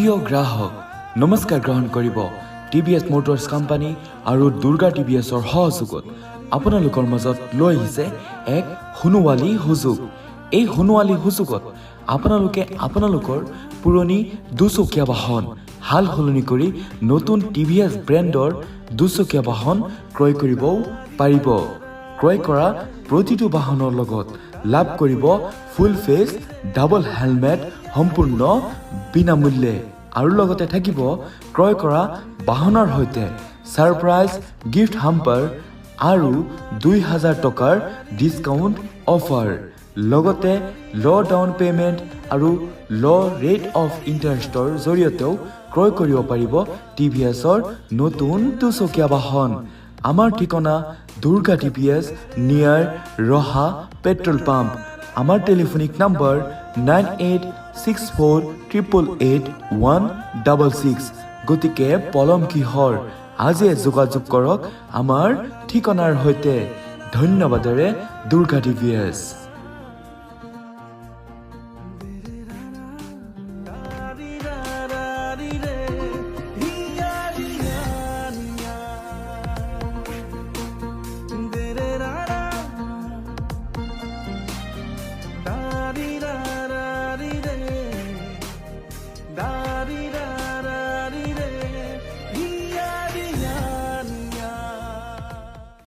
প্ৰিয় গ্ৰাহক নমস্কাৰ গ্ৰহণ কৰিব টিভিএছ মটৰ্ছ কোম্পানী আৰু দুৰ্গা টিভিএছৰ সহযোগত আপোনালোকৰ মাজত লৈ আহিছে এক হুনুৱালী সুযোগ। এই হুনুৱালী সুযোগত আপোনালোকে আপোনালোকৰ পুৰণি দুচকীয়া বাহন হাল সলনি কৰি নতুন টিভিএছ ব্ৰেণ্ডৰ দুচকীয়া বাহন ক্ৰয় কৰিবও পাৰিব। ক্ৰয় কৰা প্ৰতিটো বাহনৰ লগত লাভ কৰিব ফুল ফেচ ডাবল হেলমেট সম্পূৰ্ণ বিনামূল্যে আৰু লগতে থাকিব ক্ৰয় কৰা বাহনৰ সৈতে সাৰপ্ৰাইজ গিফ্ট হাম্পাৰ আৰু 2000 টকাৰ ডিসকাউন্ট অফাৰ। লগতে ল' ডাউন পেমেন্ট আৰু ল' ৰেট অফ ইণ্টাৰেষ্টৰ জৰিয়তেও ক্ৰয় কৰিব পাৰিব টিভিএছৰ নতুন দুচকীয়া বাহন। আমাৰ ঠিকনা দুৰ্গা টিভিএছ নিয়াৰ ৰহা পেট্ৰল পাম্প। আমাৰ টেলিফোনিক নম্বৰ 9864888166। গতিকে পলম কিহৰ, আজিয়ে যোগাযোগ কৰক আমাৰ ঠিকনাৰ সৈতে। ধন্যবাদেৰে দুৰ্গা টিভিএছ।